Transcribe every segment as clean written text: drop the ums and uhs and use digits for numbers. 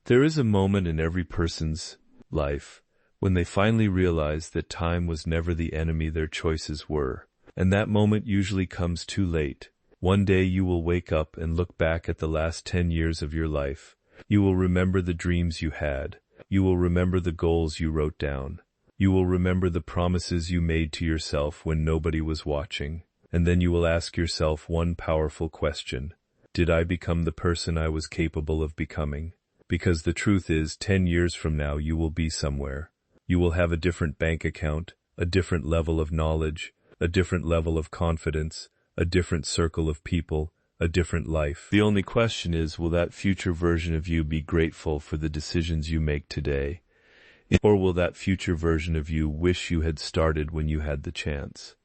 There is a moment in every person's life when they finally realize that time was never the enemy their choices were. And that moment usually comes too late. One day you will wake up and look back at the last 10 years of your life. You will remember the dreams you had. You will remember the goals you wrote down. You will remember the promises you made to yourself when nobody was watching. And then you will ask yourself one powerful question. Did I become the person I was capable of becoming? Because the truth is, 10 years from now you will be somewhere. You will have a different bank account, a different level of knowledge, a different level of confidence, a different circle of people, a different life. The only question is, will that future version of you be grateful for the decisions you make today? Or will that future version of you wish you had started when you had the chance?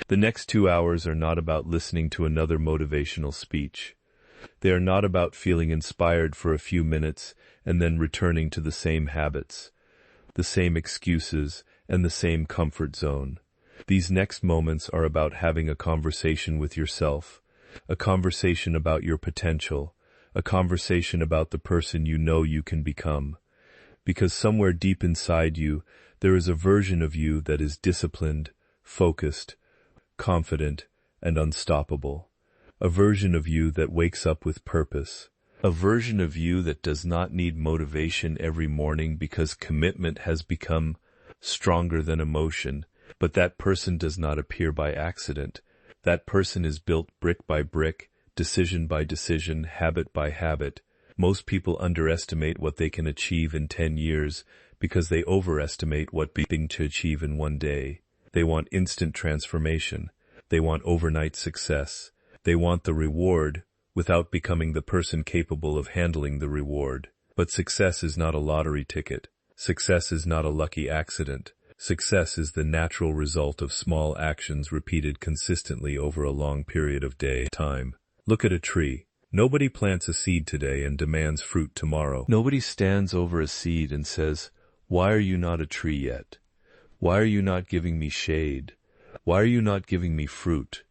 The next 2 hours are not about listening to another motivational speech. They are not about feeling inspired for a few minutes and then returning to the same habits, the same excuses, and the same comfort zone. These next moments are about having a conversation with yourself, a conversation about your potential, a conversation about the person you know you can become. Because somewhere deep inside you, there is a version of you that is disciplined, focused, confident, and unstoppable. A version of you that wakes up with purpose. A version of you that does not need motivation every morning because commitment has become stronger than emotion. But that person does not appear by accident. That person is built brick by brick, decision by decision, habit by habit. Most people underestimate what they can achieve in 10 years because they overestimate what being to achieve in one day. They want instant transformation. They want overnight success. They want the reward without becoming the person capable of handling the reward. But success is not a lottery ticket. Success is not a lucky accident. Success is the natural result of small actions repeated consistently over a long period of time. Look at a tree. Nobody plants a seed today and demands fruit tomorrow. Nobody stands over a seed and says, "Why are you not a tree yet? Why are you not giving me shade? Why are you not giving me fruit?"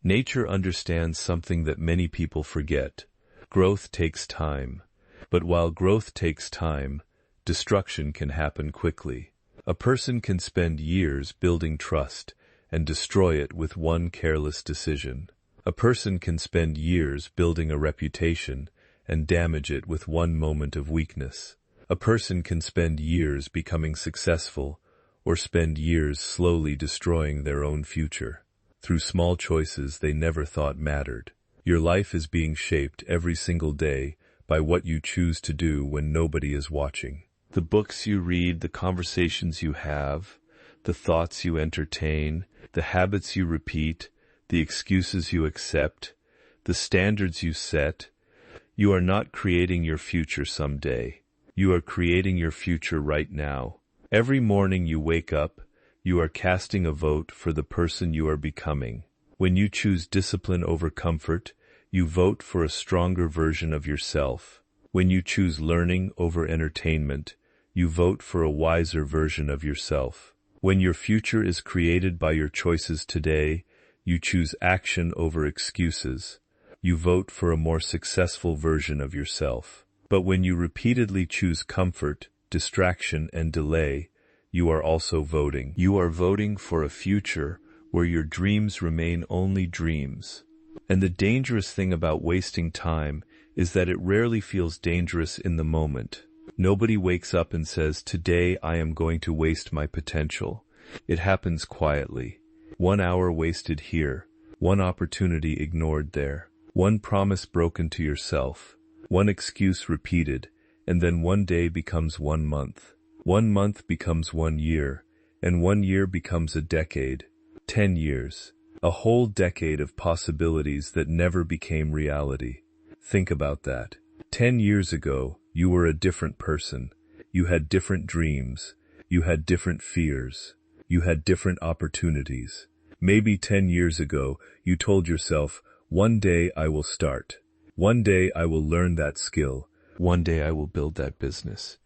Nature understands something that many people forget. Growth takes time. But while growth takes time, destruction can happen quickly. A person can spend years building trust and destroy it with one careless decision. A person can spend years building a reputation and damage it with one moment of weakness. A person can spend years becoming successful or spend years slowly destroying their own future through small choices they never thought mattered. Your life is being shaped every single day by what you choose to do when nobody is watching. The books you read, the conversations you have, the thoughts you entertain, the habits you repeat, the excuses you accept, the standards you set. You are not creating your future someday. You are creating your future right now. Every morning you wake up, you are casting a vote for the person you are becoming. When you choose discipline over comfort, you vote for a stronger version of yourself. When you choose learning over entertainment, you vote for a wiser version of yourself. When your future is created by your choices today, you choose action over excuses. You vote for a more successful version of yourself. But when you repeatedly choose comfort, distraction, and delay, you are also voting. You are voting for a future where your dreams remain only dreams. And the dangerous thing about wasting time is that it rarely feels dangerous in the moment. Nobody wakes up and says, "Today I am going to waste my potential." It happens quietly. 1 hour wasted here, one opportunity ignored there, one promise broken to yourself, one excuse repeated, and then one day becomes 1 month. 1 month becomes 1 year, and 1 year becomes a decade, 10 years, a whole decade of possibilities that never became reality. Think about that. 10 years ago, you were a different person. You had different dreams. You had different fears. You had different opportunities. Maybe 10 years ago, you told yourself, "One day I will start. One day I will learn that skill. One day I will build that business.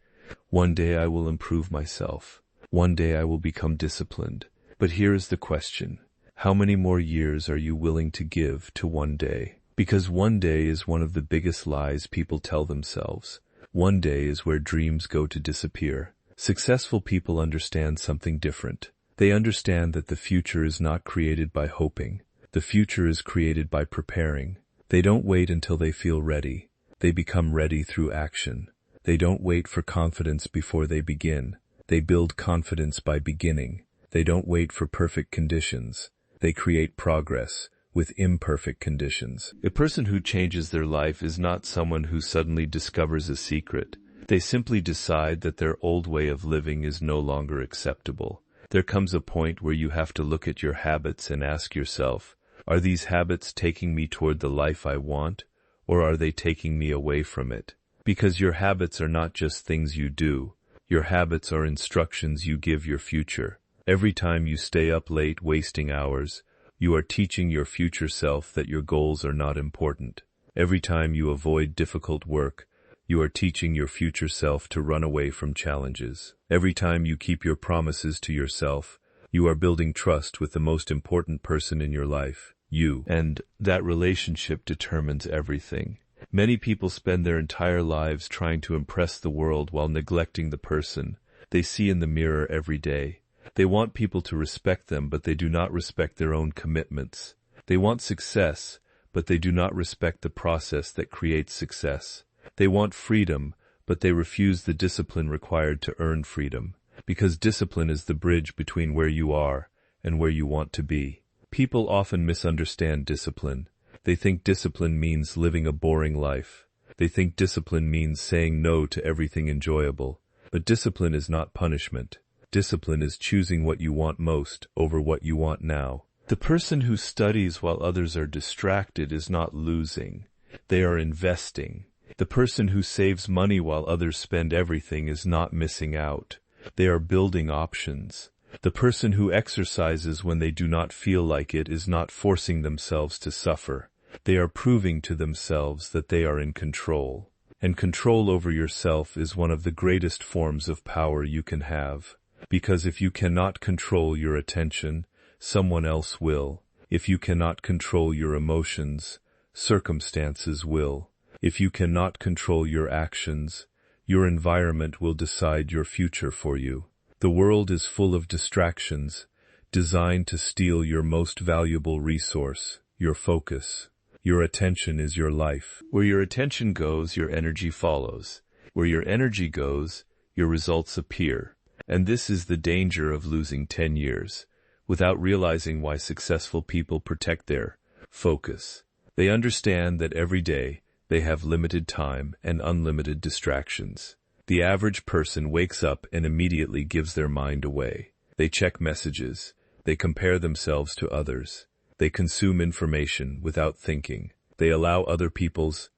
One day I will improve myself. One day I will become disciplined." But here is the question. How many more years are you willing to give to one day? Because one day is one of the biggest lies people tell themselves. One day is where dreams go to disappear. Successful people understand something different. They understand that the future is not created by hoping. The future is created by preparing. They don't wait until they feel ready. They become ready through action. They don't wait for confidence before they begin. They build confidence by beginning. They don't wait for perfect conditions. They create progress with imperfect conditions. A person who changes their life is not someone who suddenly discovers a secret. They simply decide that their old way of living is no longer acceptable. There comes a point where you have to look at your habits and ask yourself, are these habits taking me toward the life I want, or are they taking me away from it? Because your habits are not just things you do. Your habits are instructions you give your future. Every time you stay up late wasting hours, you are teaching your future self that your goals are not important. Every time you avoid difficult work, you are teaching your future self to run away from challenges. Every time you keep your promises to yourself, you are building trust with the most important person in your life, you. And that relationship determines everything. Many people spend their entire lives trying to impress the world while neglecting the person they see in the mirror every day. They want people to respect them, but they do not respect their own commitments. They want success, but they do not respect the process that creates success. They want freedom, but they refuse the discipline required to earn freedom, because discipline is the bridge between where you are and where you want to be. People often misunderstand discipline. They think discipline means living a boring life. They think discipline means saying no to everything enjoyable. But discipline is not punishment. Discipline is choosing what you want most over what you want now. The person who studies while others are distracted is not losing. They are investing. The person who saves money while others spend everything is not missing out. They are building options. The person who exercises when they do not feel like it is not forcing themselves to suffer. They are proving to themselves that they are in control. And control over yourself is one of the greatest forms of power you can have. Because if you cannot control your attention, someone else will. If you cannot control your emotions, circumstances will. If you cannot control your actions, your environment will decide your future for you. The world is full of distractions, designed to steal your most valuable resource, your focus. Your attention is your life. Where your attention goes, your energy follows. Where your energy goes, your results appear. And this is the danger of losing 10 years, without realizing why successful people protect their focus. They understand that every day they have limited time and unlimited distractions. The average person wakes up and immediately gives their mind away. They check messages. They compare themselves to others. They consume information without thinking. They allow other people's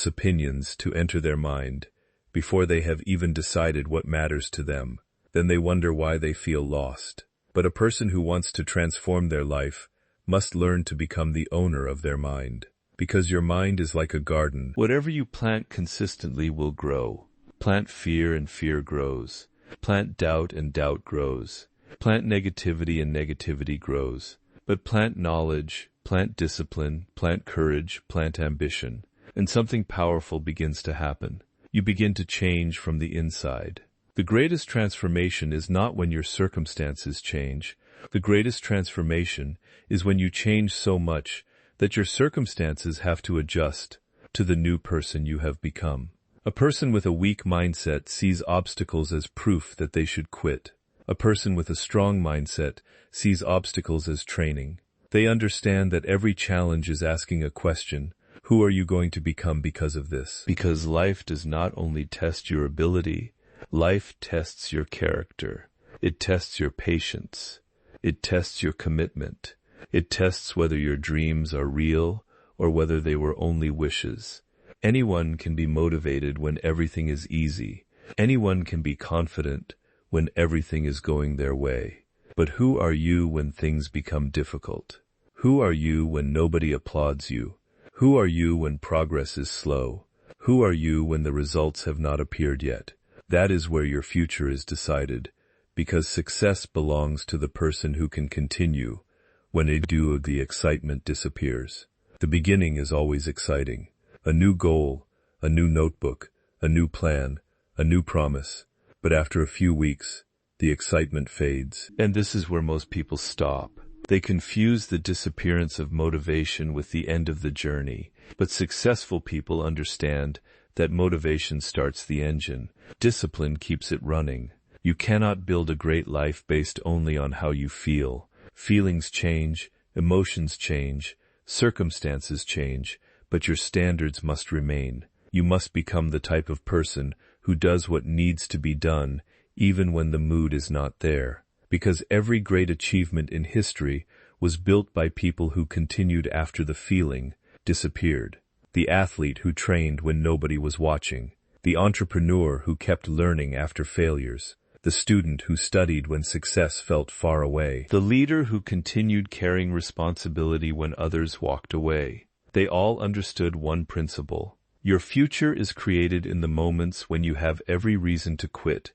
opinions to enter their mind before they have even decided what matters to them. Then they wonder why they feel lost. But a person who wants to transform their life must learn to become the owner of their mind. Because your mind is like a garden. Whatever you plant consistently will grow. Plant fear and fear grows. Plant doubt and doubt grows. Plant negativity and negativity grows. But plant knowledge, plant discipline, plant courage, plant ambition. And something powerful begins to happen. You begin to change from the inside. The greatest transformation is not when your circumstances change. The greatest transformation is when you change so much that your circumstances have to adjust to the new person you have become. A person with a weak mindset sees obstacles as proof that they should quit. A person with a strong mindset sees obstacles as training. They understand that every challenge is asking a question: who are you going to become because of this? Because life does not only test your ability, life tests your character. It tests your patience. It tests your commitment. It tests whether your dreams are real or whether they were only wishes. Anyone can be motivated when everything is easy. Anyone can be confident when everything is going their way. But who are you when things become difficult? Who are you when nobody applauds you? Who are you when progress is slow? Who are you when the results have not appeared yet? That is where your future is decided, because success belongs to the person who can continue when the excitement disappears. The beginning is always exciting. A new goal, a new notebook, a new plan, a new promise. But after a few weeks, the excitement fades. And this is where most people stop. They confuse the disappearance of motivation with the end of the journey. But successful people understand that motivation starts the engine. Discipline keeps it running. You cannot build a great life based only on how you feel. Feelings change, emotions change, circumstances change, but your standards must remain. You must become the type of person who does what needs to be done, even when the mood is not there. Because every great achievement in history was built by people who continued after the feeling disappeared. The athlete who trained when nobody was watching. The entrepreneur who kept learning after failures. The student who studied when success felt far away. The leader who continued carrying responsibility when others walked away. They all understood one principle. Your future is created in the moments when you have every reason to quit,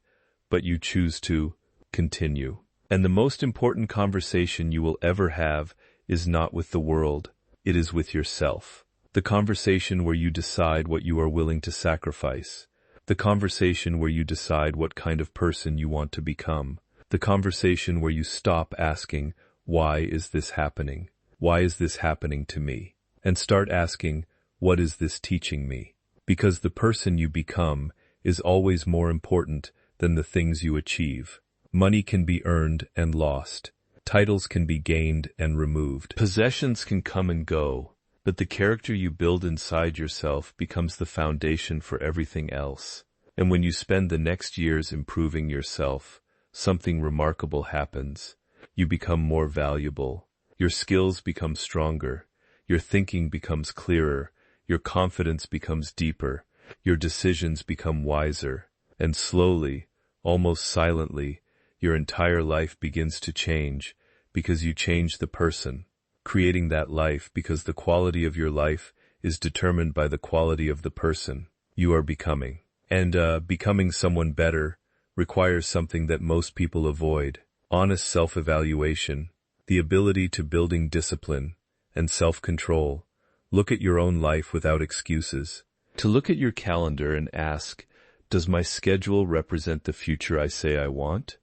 but you choose to continue. And the most important conversation you will ever have is not with the world, it is with yourself. The conversation where you decide what you are willing to sacrifice. The conversation where you decide what kind of person you want to become. The conversation where you stop asking, why is this happening? Why is this happening to me? And start asking, what is this teaching me? Because the person you become is always more important than the things you achieve. Money can be earned and lost. Titles can be gained and removed. Possessions can come and go, but the character you build inside yourself becomes the foundation for everything else. And when you spend the next years improving yourself, something remarkable happens. You become more valuable. Your skills become stronger. Your thinking becomes clearer. Your confidence becomes deeper. Your decisions become wiser. And slowly, almost silently, your entire life begins to change because you change the person, creating that life because the quality of your life is determined by the quality of the person you are becoming. And becoming someone better requires something that most people avoid: honest self-evaluation, the ability to building discipline, and self-control. Look at your own life without excuses. To look at your calendar and ask, does my schedule represent the future I say I want?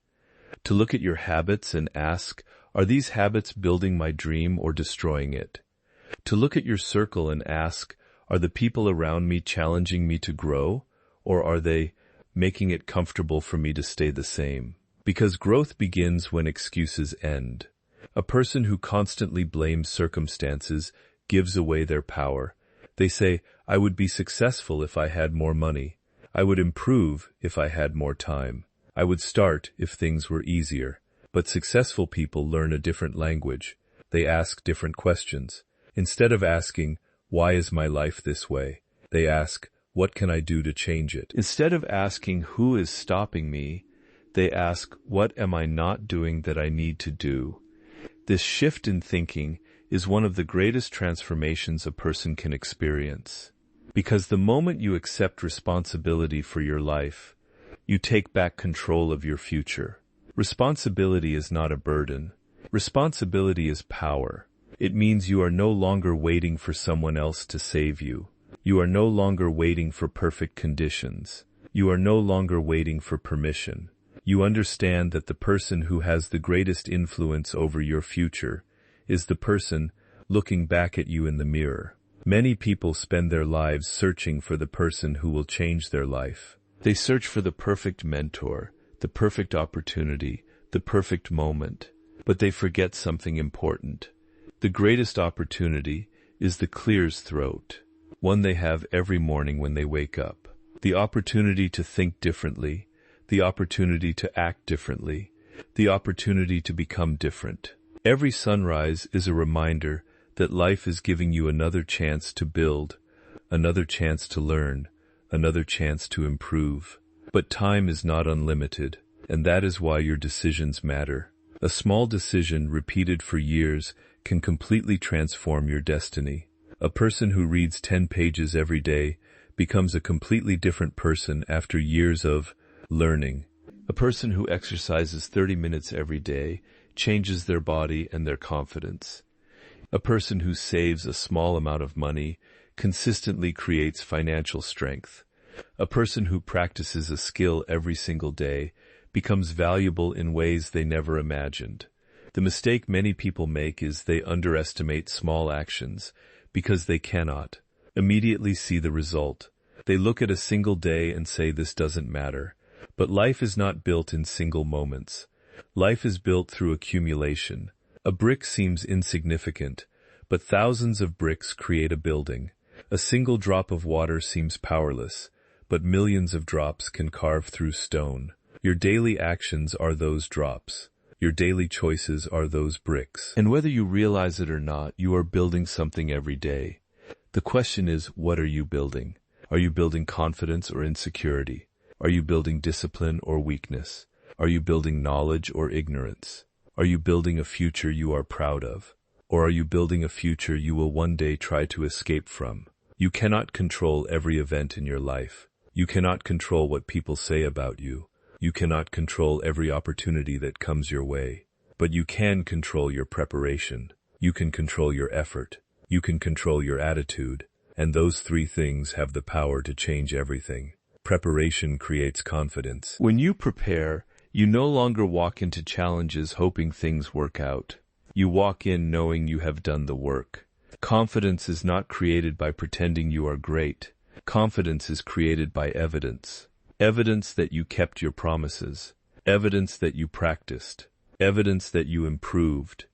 To look at your habits and ask, are these habits building my dream or destroying it? To look at your circle and ask, are the people around me challenging me to grow, or are they making it comfortable for me to stay the same? Because growth begins when excuses end. A person who constantly blames circumstances gives away their power. They say, I would be successful if I had more money. I would improve if I had more time. I would start if things were easier. But successful people learn a different language. They ask different questions. Instead of asking, why is my life this way? They ask, what can I do to change it? Instead of asking, who is stopping me? They ask, what am I not doing that I need to do? This shift in thinking is one of the greatest transformations a person can experience. Because the moment you accept responsibility for your life, you take back control of your future. Responsibility is not a burden. Responsibility is power. It means you are no longer waiting for someone else to save you. You are no longer waiting for perfect conditions. You are no longer waiting for permission. You understand that the person who has the greatest influence over your future is the person looking back at you in the mirror. Many people spend their lives searching for the person who will change their life. They search for the perfect mentor, the perfect opportunity, the perfect moment. But they forget something important. The greatest opportunity is the clear's throat, one they have every morning when they wake up. The opportunity to think differently, the opportunity to act differently, the opportunity to become different. Every sunrise is a reminder that life is giving you another chance to build, another chance to learn, another chance to improve. But time is not unlimited, and that is why your decisions matter. A small decision repeated for years can completely transform your destiny. A person who reads 10 pages every day becomes a completely different person after years of learning. A person who exercises 30 minutes every day changes their body and their confidence. A person who saves a small amount of money consistently creates financial strength. A person who practices a skill every single day becomes valuable in ways they never imagined. The mistake many people make is they underestimate small actions because they cannot immediately see the result. They look at a single day and say this doesn't matter. But life is not built in single moments. Life is built through accumulation. A brick seems insignificant, but thousands of bricks create a building. A single drop of water seems powerless, but millions of drops can carve through stone. Your daily actions are those drops. Your daily choices are those bricks. And whether you realize it or not, you are building something every day. The question is, what are you building? Are you building confidence or insecurity? Are you building discipline or weakness? Are you building knowledge or ignorance? Are you building a future you are proud of? Or are you building a future you will one day try to escape from? You cannot control every event in your life. You cannot control what people say about you. You cannot control every opportunity that comes your way. But you can control your preparation. You can control your effort. You can control your attitude. And those three things have the power to change everything. Preparation creates confidence. When you prepare, you no longer walk into challenges hoping things work out. You walk in knowing you have done the work. Confidence is not created by pretending you are great. Confidence is created by evidence. Evidence that you kept your promises. Evidence that you practiced. Evidence that you improved.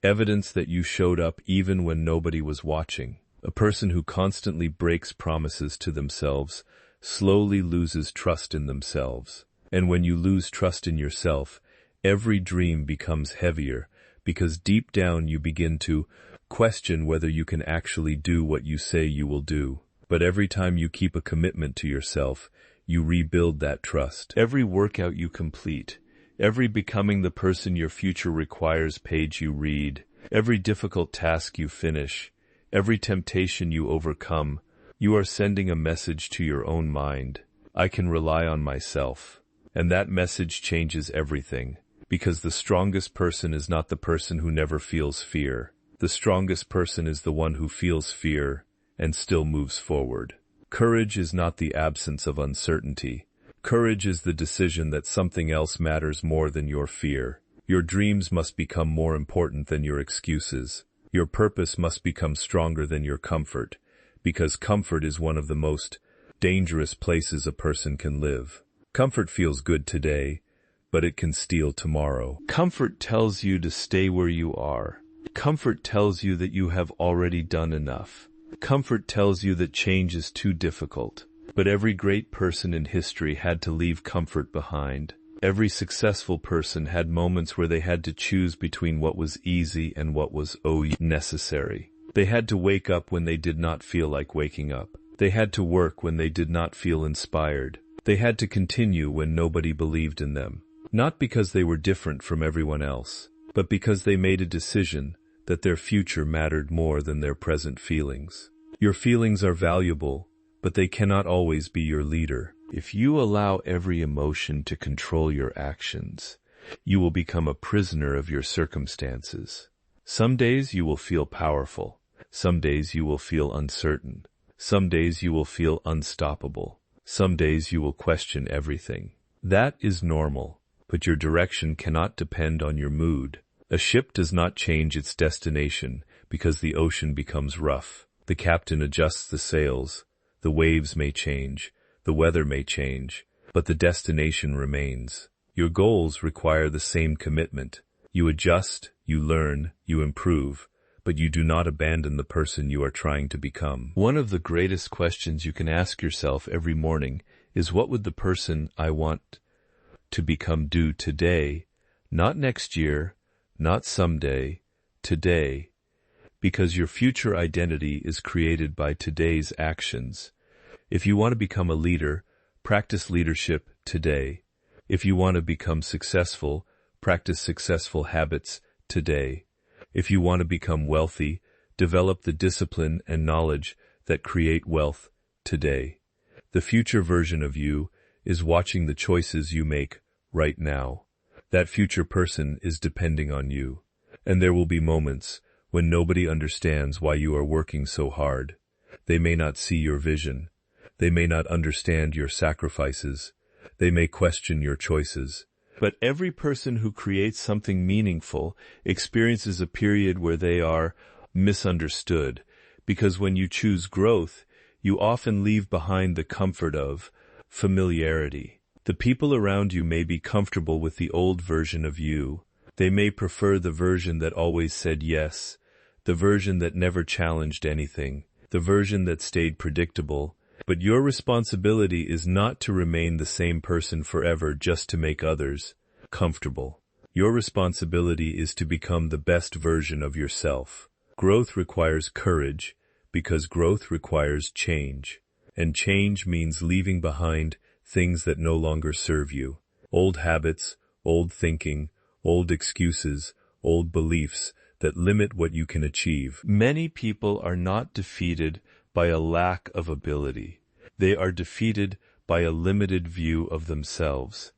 Evidence that you showed up even when nobody was watching. A person who constantly breaks promises to themselves slowly loses trust in themselves. And when you lose trust in yourself, every dream becomes heavier because deep down you begin to question whether you can actually do what you say you will do. But every time you keep a commitment to yourself, you rebuild that trust. Every workout you complete, every becoming the person your future requires page you read, every difficult task you finish, every temptation you overcome, you are sending a message to your own mind. I can rely on myself. And that message changes everything. Because the strongest person is not the person who never feels fear. The strongest person is the one who feels fear and still moves forward. Courage is not the absence of uncertainty. Courage is the decision that something else matters more than your fear. Your dreams must become more important than your excuses. Your purpose must become stronger than your comfort. Because comfort is one of the most dangerous places a person can live. Comfort feels good today, but it can steal tomorrow. Comfort tells you to stay where you are. Comfort tells you that you have already done enough. Comfort tells you that change is too difficult. But every great person in history had to leave comfort behind. Every successful person had moments where they had to choose between what was easy and what was necessary. They had to wake up when they did not feel like waking up. They had to work when they did not feel inspired. They had to continue when nobody believed in them. Not because they were different from everyone else, but because they made a decision that their future mattered more than their present feelings. Your feelings are valuable, but they cannot always be your leader. If you allow every emotion to control your actions, you will become a prisoner of your circumstances. Some days you will feel powerful. Some days you will feel uncertain. Some days you will feel unstoppable. Some days you will question everything. That is normal, but your direction cannot depend on your mood. A ship does not change its destination because the ocean becomes rough. The captain adjusts the sails. The waves may change. The weather may change, but the destination remains. Your goals require the same commitment. You adjust, you learn, you improve, but you do not abandon the person you are trying to become. One of the greatest questions you can ask yourself every morning is, what would the person I want to become do today, not next year, not someday, today? Because your future identity is created by today's actions. If you want to become a leader, practice leadership today. If you want to become successful, practice successful habits today. If you want to become wealthy, develop the discipline and knowledge that create wealth today. The future version of you is watching the choices you make right now. That future person is depending on you. And there will be moments when nobody understands why you are working so hard. They may not see your vision. They may not understand your sacrifices. They may question your choices. But every person who creates something meaningful experiences a period where they are misunderstood, because when you choose growth, you often leave behind the comfort of familiarity. The people around you may be comfortable with the old version of you. They may prefer the version that always said yes, the version that never challenged anything, the version that stayed predictable. But your responsibility is not to remain the same person forever just to make others comfortable. Your responsibility is to become the best version of yourself. Growth requires courage, because growth requires change. And change means leaving behind things that no longer serve you. Old habits, old thinking, old excuses, old beliefs that limit what you can achieve. Many people are not defeated by a lack of ability. They are defeated by a limited view of themselves.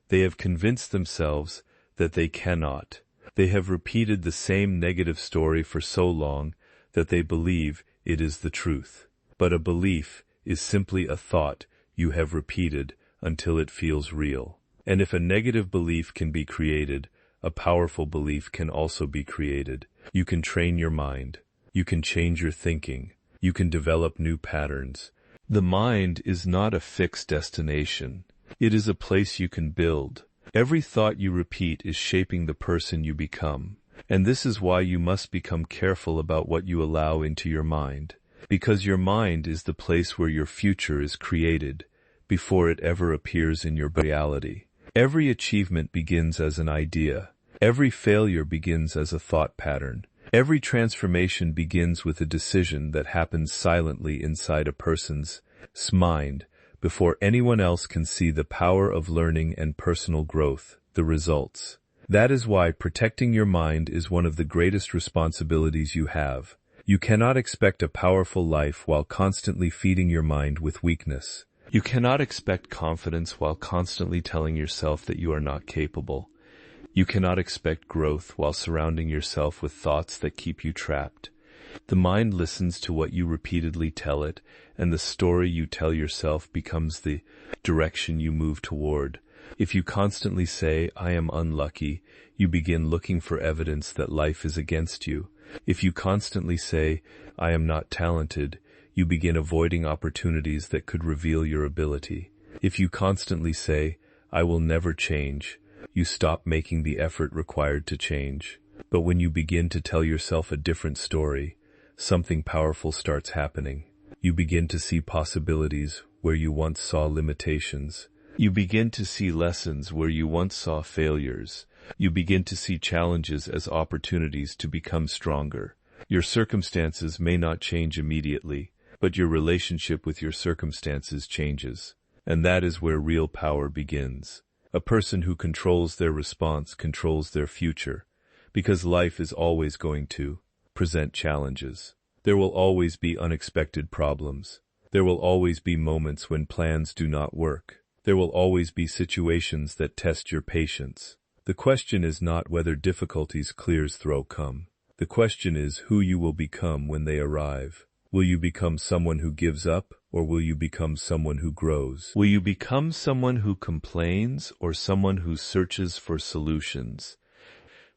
They have convinced themselves that they cannot. They have repeated the same negative story for so long that they believe it is the truth. But a belief is simply a thought you have repeated until it feels real. And if a negative belief can be created, a powerful belief can also be created. You can train your mind. You can change your thinking. You can develop new patterns. The mind is not a fixed destination. It is a place you can build. Every thought you repeat is shaping the person you become. And this is why you must become careful about what you allow into your mind. Because your mind is the place where your future is created before it ever appears in your reality. Every achievement begins as an idea. Every failure begins as a thought pattern. Every transformation begins with a decision that happens silently inside a person's mind before anyone else can see the power of learning and personal growth, the results. That is why protecting your mind is one of the greatest responsibilities you have. You cannot expect a powerful life while constantly feeding your mind with weakness. You cannot expect confidence while constantly telling yourself that you are not capable. You cannot expect growth while surrounding yourself with thoughts that keep you trapped. The mind listens to what you repeatedly tell it, and the story you tell yourself becomes the direction you move toward. If you constantly say, "I am unlucky," you begin looking for evidence that life is against you. If you constantly say, "I am not talented," you begin avoiding opportunities that could reveal your ability. If you constantly say, "I will never change," you stop making the effort required to change. But when you begin to tell yourself a different story, something powerful starts happening. You begin to see possibilities where you once saw limitations. You begin to see lessons where you once saw failures. You begin to see challenges as opportunities to become stronger. Your circumstances may not change immediately, but your relationship with your circumstances changes. And that is where real power begins. A person who controls their response controls their future, because life is always going to present challenges. There will always be unexpected problems. There will always be moments when plans do not work. There will always be situations that test your patience. The question is not whether difficulties clears through come. The question is who you will become when they arrive. Will you become someone who gives up, or will you become someone who grows? Will you become someone who complains, or someone who searches for solutions?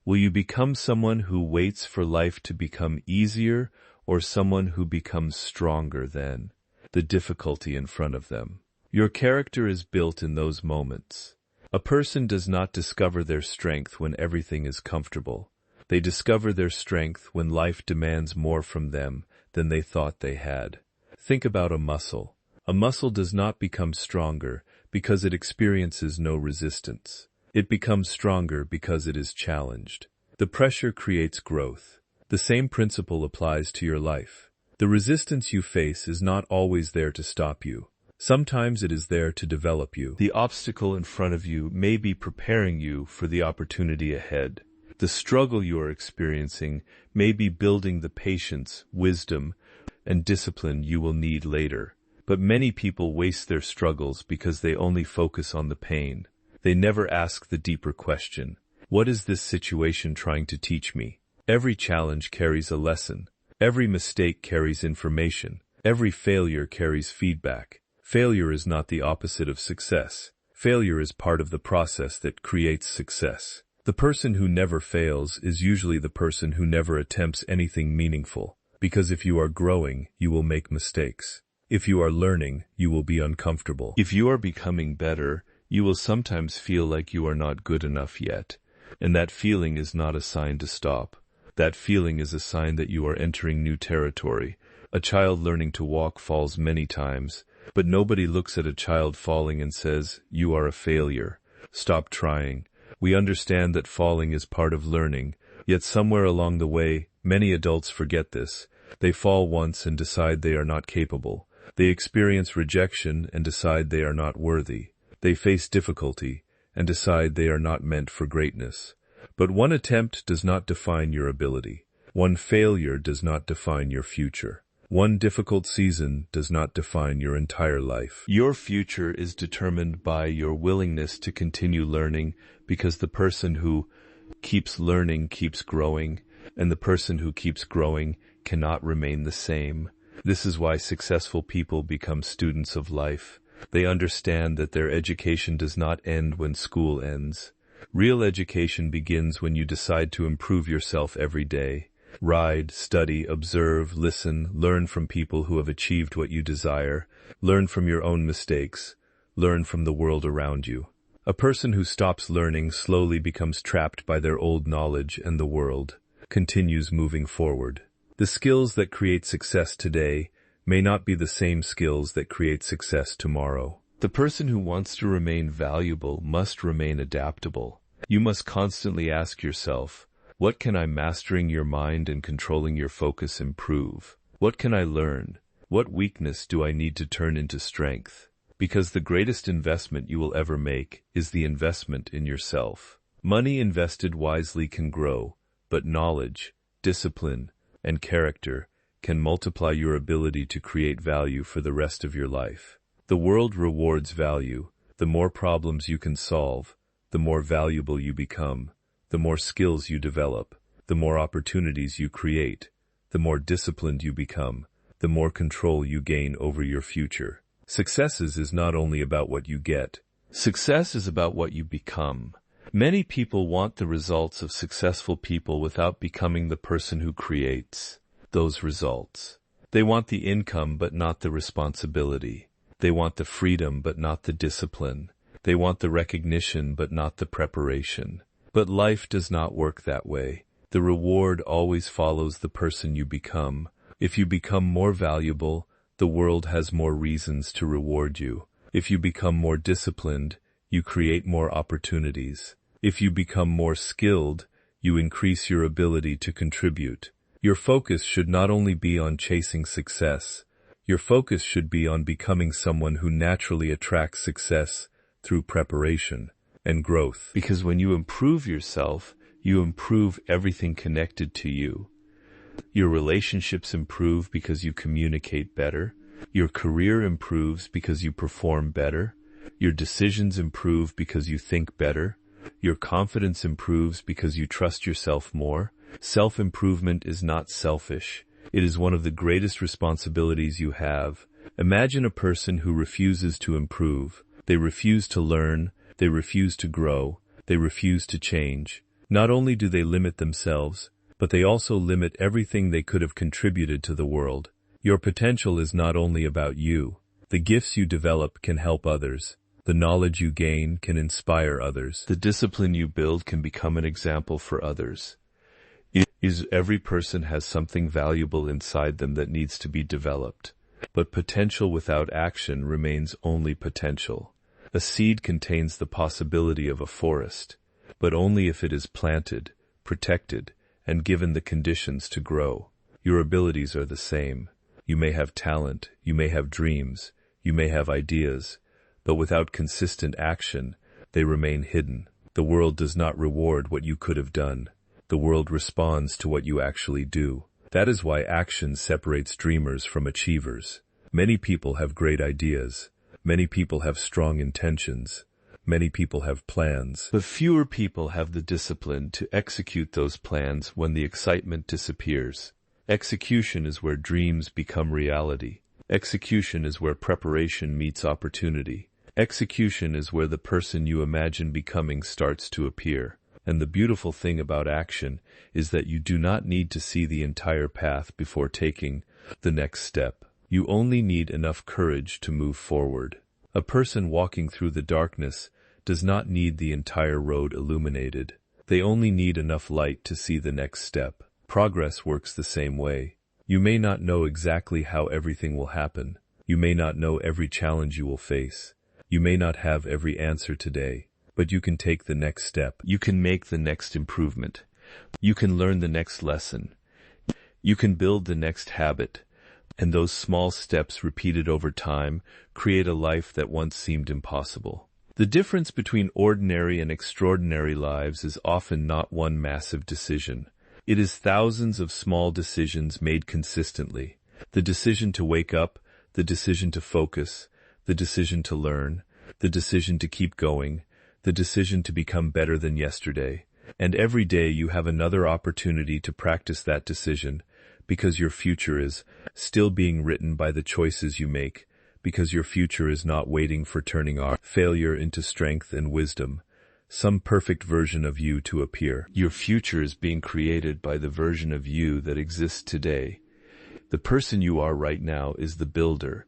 Will you become someone who waits for life to become easier, or someone who becomes stronger than the difficulty in front of them? Your character is built in those moments. A person does not discover their strength when everything is comfortable. They discover their strength when life demands more from them than they thought they had. Think about a muscle. A muscle does not become stronger because it experiences no resistance. It becomes stronger because it is challenged. The pressure creates growth. The same principle applies to your life. The resistance you face is not always there to stop you. Sometimes it is there to develop you. The obstacle in front of you may be preparing you for the opportunity ahead. The struggle you are experiencing may be building the patience, wisdom, and discipline you will need later. But many people waste their struggles because they only focus on the pain. They never ask the deeper question, what is this situation trying to teach me? Every challenge carries a lesson. Every mistake carries information. Every failure carries feedback. Failure is not the opposite of success. Failure is part of the process that creates success. The person who never fails is usually the person who never attempts anything meaningful, because if you are growing, you will make mistakes. If you are learning, you will be uncomfortable. If you are becoming better, you will sometimes feel like you are not good enough yet, and that feeling is not a sign to stop. That feeling is a sign that you are entering new territory. A child learning to walk falls many times, but nobody looks at a child falling and says, "You are a failure. Stop trying." We understand that falling is part of learning, yet somewhere along the way, many adults forget this. They fall once and decide they are not capable. They experience rejection and decide they are not worthy. They face difficulty and decide they are not meant for greatness. But one attempt does not define your ability. One failure does not define your future. One difficult season does not define your entire life. Your future is determined by your willingness to continue learning, because the person who keeps learning keeps growing, and the person who keeps growing cannot remain the same. This is why successful people become students of life. They understand that their education does not end when school ends. Real education begins when you decide to improve yourself every day. Read, study, observe, listen, learn from people who have achieved what you desire, learn from your own mistakes, learn from the world around you. A person who stops learning slowly becomes trapped by their old knowledge, and the world continues moving forward. The skills that create success today may not be the same skills that create success tomorrow. The person who wants to remain valuable must remain adaptable. You must constantly ask yourself, what can I mastering your mind and controlling your focus improve? What can I learn? What weakness do I need to turn into strength? Because the greatest investment you will ever make is the investment in yourself. Money invested wisely can grow, but knowledge, discipline, and character can multiply your ability to create value for the rest of your life. The world rewards value. The more problems you can solve, the more valuable you become. The more skills you develop, the more opportunities you create, the more disciplined you become, the more control you gain over your future. Success is not only about what you get. Success is about what you become. Many people want the results of successful people without becoming the person who creates those results. They want the income but not the responsibility. They want the freedom but not the discipline. They want the recognition but not the preparation. But life does not work that way. The reward always follows the person you become. If you become more valuable, the world has more reasons to reward you. If you become more disciplined, you create more opportunities. If you become more skilled, you increase your ability to contribute. Your focus should not only be on chasing success. Your focus should be on becoming someone who naturally attracts success through preparation and growth. Because when you improve yourself, you improve everything connected to you. Your relationships improve because you communicate better. Your career improves because you perform better. Your decisions improve because you think better. Your confidence improves because you trust yourself more. Self-improvement is not selfish. It is one of the greatest responsibilities you have. Imagine a person who refuses to improve. They refuse to learn. They refuse to grow. They refuse to change. Not only do they limit themselves, but they also limit everything they could have contributed to the world. Your potential is not only about you. The gifts you develop can help others. The knowledge you gain can inspire others. The discipline you build can become an example for others. Every person has something valuable inside them that needs to be developed. But potential without action remains only potential. A seed contains the possibility of a forest, but only if it is planted, protected, and given the conditions to grow. Your abilities are the same. You may have talent, you may have dreams, you may have ideas, but without consistent action, they remain hidden. The world does not reward what you could have done. The world responds to what you actually do. That is why action separates dreamers from achievers. Many people have great ideas. Many people have strong intentions. Many people have plans. But fewer people have the discipline to execute those plans when the excitement disappears. Execution is where dreams become reality. Execution is where preparation meets opportunity. Execution is where the person you imagine becoming starts to appear. And the beautiful thing about action is that you do not need to see the entire path before taking the next step. You only need enough courage to move forward. A person walking through the darkness does not need the entire road illuminated. They only need enough light to see the next step. Progress works the same way. You may not know exactly how everything will happen. You may not know every challenge you will face. You may not have every answer today, but you can take the next step. You can make the next improvement. You can learn the next lesson. You can build the next habit. And those small steps repeated over time create a life that once seemed impossible. The difference between ordinary and extraordinary lives is often not one massive decision. It is thousands of small decisions made consistently. The decision to wake up, the decision to focus, the decision to learn, the decision to keep going, the decision to become better than yesterday. And every day you have another opportunity to practice that decision, because your future is still being written by the choices you make, because your future is not waiting for turning our failure into strength and wisdom, some perfect version of you to appear. Your future is being created by the version of you that exists today. The person you are right now is the builder.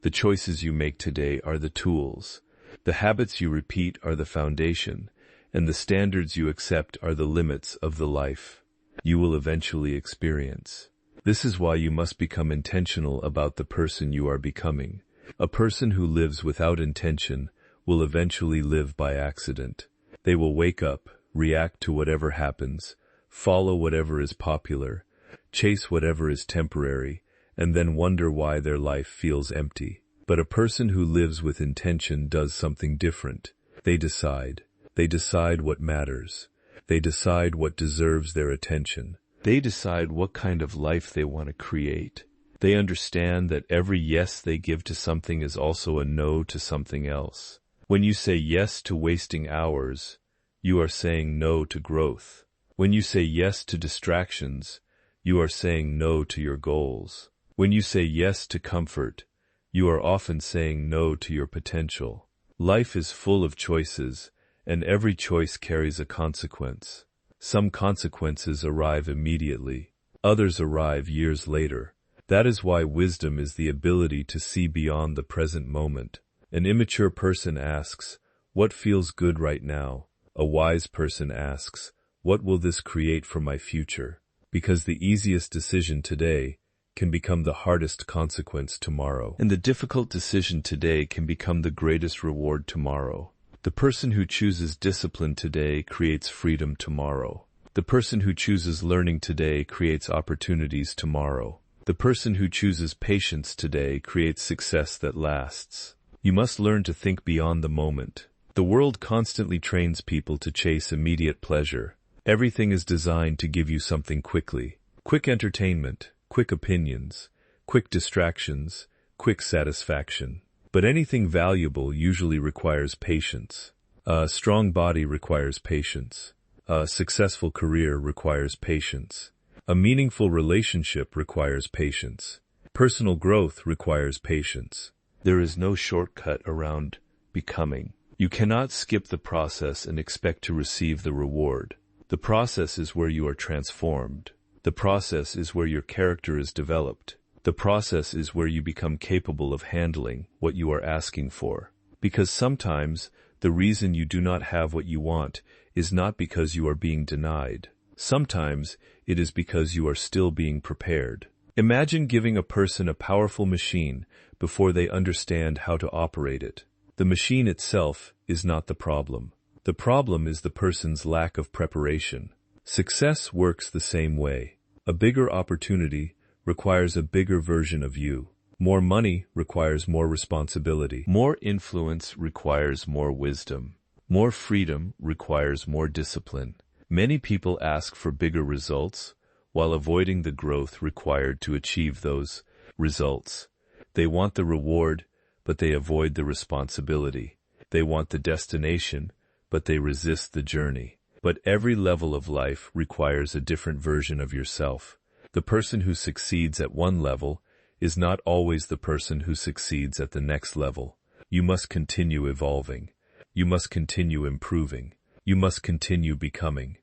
The choices you make today are the tools. The habits you repeat are the foundation, and the standards you accept are the limits of the life you will eventually experience. This is why you must become intentional about the person you are becoming. A person who lives without intention will eventually live by accident. They will wake up, react to whatever happens, follow whatever is popular, chase whatever is temporary, and then wonder why their life feels empty. But a person who lives with intention does something different. They decide. They decide what matters. They decide what deserves their attention. They decide what kind of life they want to create. They understand that every yes they give to something is also a no to something else. When you say yes to wasting hours, you are saying no to growth. When you say yes to distractions, you are saying no to your goals. When you say yes to comfort, you are often saying no to your potential. Life is full of choices, and every choice carries a consequence. Some consequences arrive immediately. Others arrive years later. That is why wisdom is the ability to see beyond the present moment. An immature person asks, "What feels good right now?" A wise person asks, "What will this create for my future?" Because the easiest decision today can become the hardest consequence tomorrow. And the difficult decision today can become the greatest reward tomorrow. The person who chooses discipline today creates freedom tomorrow. The person who chooses learning today creates opportunities tomorrow. The person who chooses patience today creates success that lasts. You must learn to think beyond the moment. The world constantly trains people to chase immediate pleasure. Everything is designed to give you something quickly. Quick entertainment, quick opinions, quick distractions, quick satisfaction. But anything valuable usually requires patience. A strong body requires patience. A successful career requires patience. A meaningful relationship requires patience. Personal growth requires patience. There is no shortcut around becoming. You cannot skip the process and expect to receive the reward. The process is where you are transformed. The process is where your character is developed. The process is where you become capable of handling what you are asking for. Because sometimes the reason you do not have what you want is not because you are being denied. Sometimes it is because you are still being prepared. Imagine giving a person a powerful machine before they understand how to operate it. The machine itself is not the problem. The problem is the person's lack of preparation. Success works the same way. A bigger opportunity requires a bigger version of you. More money requires more responsibility. More influence requires more wisdom. More freedom requires more discipline. Many people ask for bigger results while avoiding the growth required to achieve those results. They want the reward, but they avoid the responsibility. They want the destination, but they resist the journey. But every level of life requires a different version of yourself. The person who succeeds at one level is not always the person who succeeds at the next level. You must continue evolving. You must continue improving. You must continue becoming.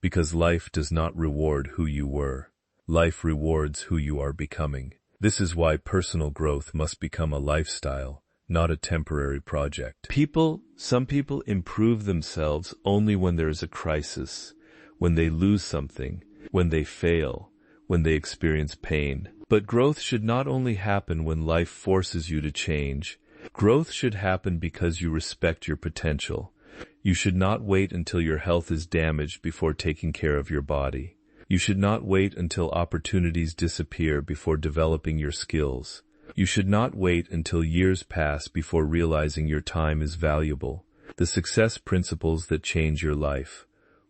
Because life does not reward who you were. Life rewards who you are becoming. This is why personal growth must become a lifestyle, not a temporary project. Some people improve themselves only when there is a crisis, when they lose something, when they fail, when they experience pain. But growth should not only happen when life forces you to change. Growth should happen because you respect your potential. You should not wait until your health is damaged before taking care of your body. You should not wait until opportunities disappear before developing your skills. You should not wait until years pass before realizing your time is valuable. The success principles that change your life.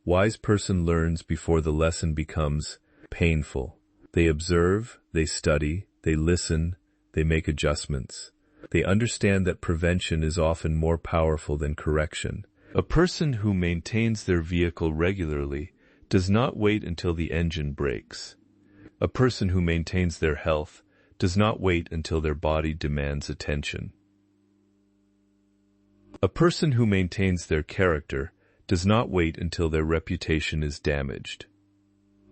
Wise person learns before the lesson becomes painful. They observe, they study, they listen, they make adjustments. They understand that prevention is often more powerful than correction. A person who maintains their vehicle regularly does not wait until the engine breaks. A person who maintains their health does not wait until their body demands attention. A person who maintains their character does not wait until their reputation is damaged.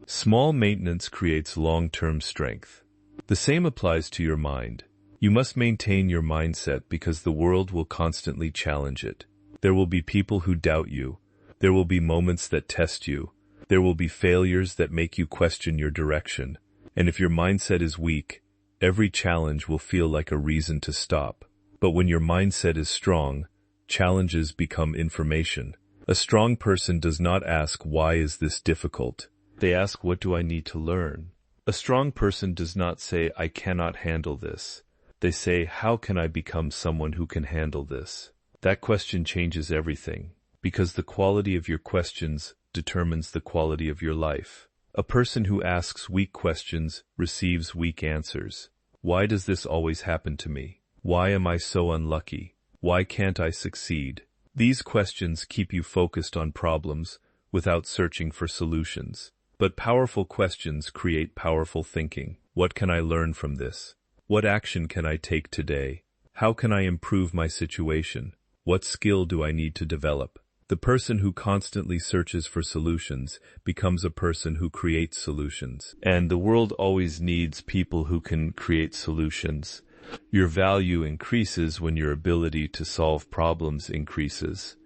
Small maintenance creates long-term strength. The same applies to your mind. You must maintain your mindset because the world will constantly challenge it. There will be people who doubt you. There will be moments that test you. There will be failures that make you question your direction. And if your mindset is weak, every challenge will feel like a reason to stop. But when your mindset is strong, challenges become information. A strong person does not ask, "Why is this difficult?" They ask, "What do I need to learn?" A strong person does not say, "I cannot handle this." They say, "How can I become someone who can handle this?" That question changes everything, because the quality of your questions determines the quality of your life. A person who asks weak questions receives weak answers. Why does this always happen to me? Why am I so unlucky? Why can't I succeed? These questions keep you focused on problems without searching for solutions. But powerful questions create powerful thinking. What can I learn from this? What action can I take today? How can I improve my situation? What skill do I need to develop? The person who constantly searches for solutions becomes a person who creates solutions. And the world always needs people who can create solutions. Your value increases when your ability to solve problems increases.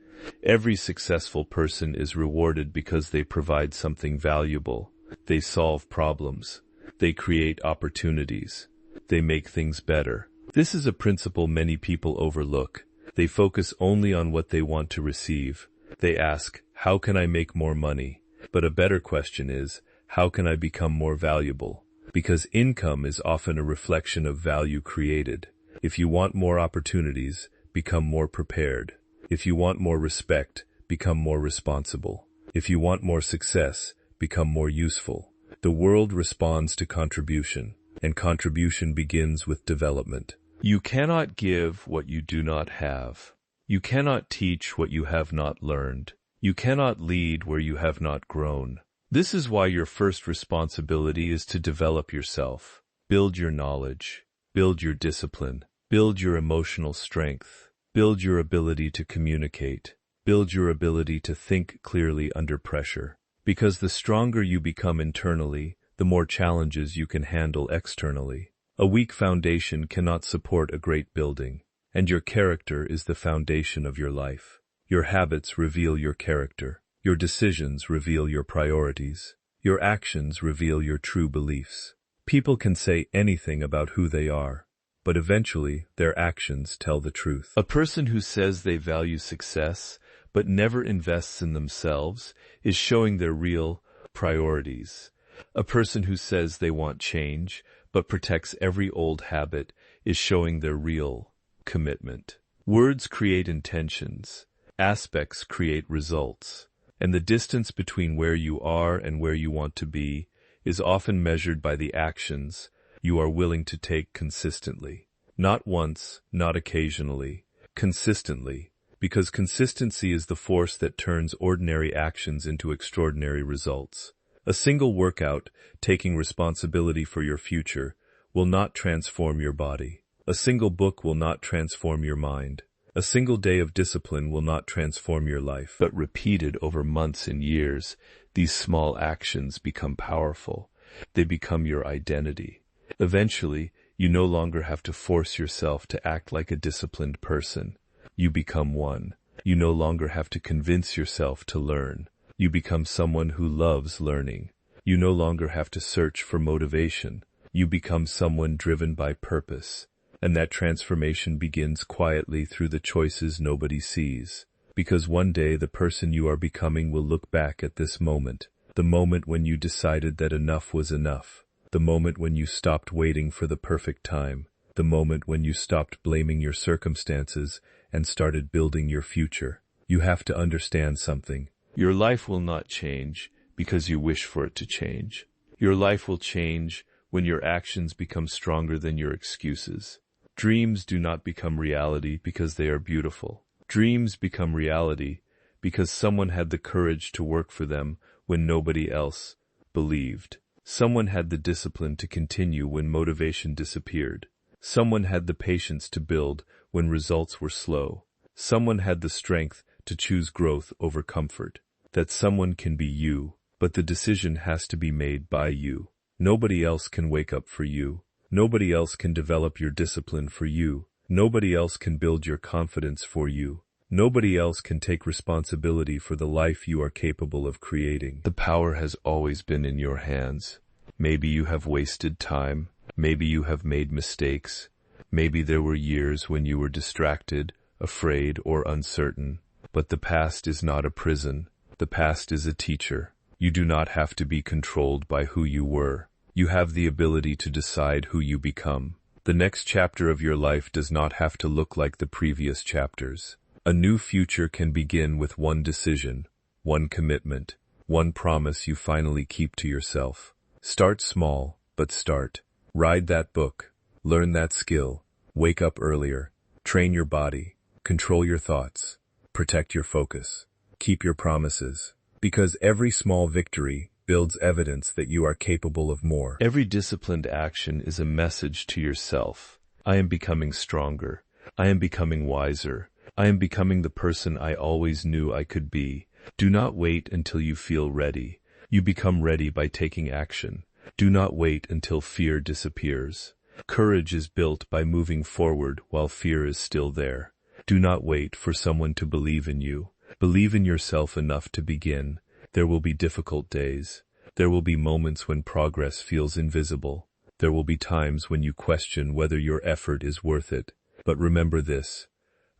Every successful person is rewarded because they provide something valuable. They solve problems. They create opportunities. They make things better. This is a principle many people overlook. They focus only on what they want to receive. They ask, "How can I make more money?" But a better question is, "How can I become more valuable?" Because income is often a reflection of value created. If you want more opportunities, become more prepared. If you want more respect, become more responsible. If you want more success, become more useful. The world responds to contribution, and contribution begins with development. You cannot give what you do not have. You cannot teach what you have not learned. You cannot lead where you have not grown. This is why your first responsibility is to develop yourself. Build your knowledge. Build your discipline. Build your emotional strength. Build your ability to communicate. Build your ability to think clearly under pressure. Because the stronger you become internally, the more challenges you can handle externally. A weak foundation cannot support a great building, and your character is the foundation of your life. Your habits reveal your character. Your decisions reveal your priorities. Your actions reveal your true beliefs. People can say anything about who they are, but eventually their actions tell the truth. A person who says they value success but never invests in themselves is showing their real priorities. A person who says they want change but protects every old habit is showing their real commitment. Words create intentions. Aspects create results. And the distance between where you are and where you want to be is often measured by the actions you are willing to take consistently. Not once, not occasionally, consistently, because consistency is the force that turns ordinary actions into extraordinary results. A single workout, taking responsibility for your future, will not transform your body. A single book will not transform your mind. A single day of discipline will not transform your life. But repeated over months and years, these small actions become powerful. They become your identity. Eventually, you no longer have to force yourself to act like a disciplined person. You become one. You no longer have to convince yourself to learn. You become someone who loves learning. You no longer have to search for motivation. You become someone driven by purpose. And that transformation begins quietly through the choices nobody sees. Because one day the person you are becoming will look back at this moment, the moment when you decided that enough was enough, the moment when you stopped waiting for the perfect time, the moment when you stopped blaming your circumstances and started building your future. You have to understand something. Your life will not change because you wish for it to change. Your life will change when your actions become stronger than your excuses. Dreams do not become reality because they are beautiful. Dreams become reality because someone had the courage to work for them when nobody else believed. Someone had the discipline to continue when motivation disappeared. Someone had the patience to build when results were slow. Someone had the strength to choose growth over comfort. That someone can be you, but the decision has to be made by you. Nobody else can wake up for you. Nobody else can develop your discipline for you. Nobody else can build your confidence for you. Nobody else can take responsibility for the life you are capable of creating. The power has always been in your hands. Maybe you have wasted time. Maybe you have made mistakes. Maybe there were years when you were distracted, afraid, or uncertain. But the past is not a prison. The past is a teacher. You do not have to be controlled by who you were. You have the ability to decide who you become. The next chapter of your life does not have to look like the previous chapters. A new future can begin with one decision, one commitment, one promise you finally keep to yourself. Start small, but start. Ride that book. Learn that skill. Wake up earlier. Train your body. Control your thoughts. Protect your focus. Keep your promises. Because every small victory builds evidence that you are capable of more. Every disciplined action is a message to yourself. I am becoming stronger. I am becoming wiser. I am becoming the person I always knew I could be. Do not wait until you feel ready. You become ready by taking action. Do not wait until fear disappears. Courage is built by moving forward while fear is still there. Do not wait for someone to believe in you. Believe in yourself enough to begin. There will be difficult days. There will be moments when progress feels invisible. There will be times when you question whether your effort is worth it. But remember this.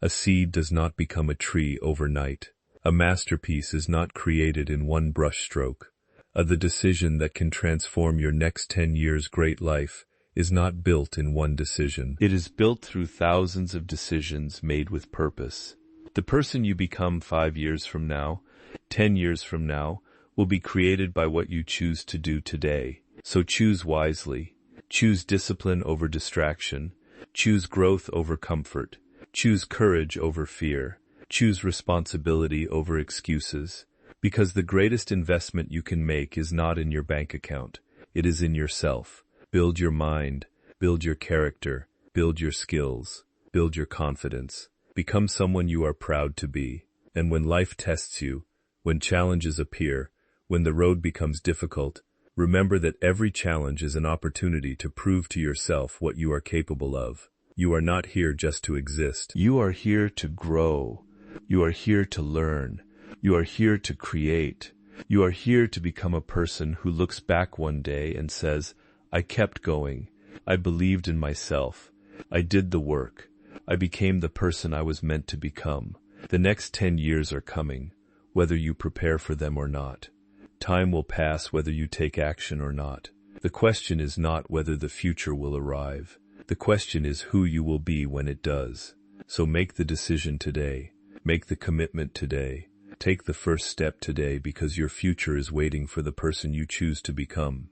A seed does not become a tree overnight. A masterpiece is not created in one brushstroke. The decision that can transform your next 10 years' great life is not built in one decision. It is built through thousands of decisions made with purpose. The person you become 5 years from now, 10 years from now, will be created by what you choose to do today. So choose wisely. Choose discipline over distraction. Choose growth over comfort. Choose courage over fear. Choose responsibility over excuses. Because the greatest investment you can make is not in your bank account. It is in yourself. Build your mind. Build your character. Build your skills. Build your confidence. Become someone you are proud to be. And when life tests you, when challenges appear, when the road becomes difficult, remember that every challenge is an opportunity to prove to yourself what you are capable of. You are not here just to exist. You are here to grow. You are here to learn. You are here to create. You are here to become a person who looks back one day and says, I kept going. I believed in myself. I did the work. I became the person I was meant to become. The next 10 years are coming, whether you prepare for them or not. Time will pass whether you take action or not. The question is not whether the future will arrive. The question is who you will be when it does. So make the decision today. Make the commitment today. Take the first step today because your future is waiting for the person you choose to become.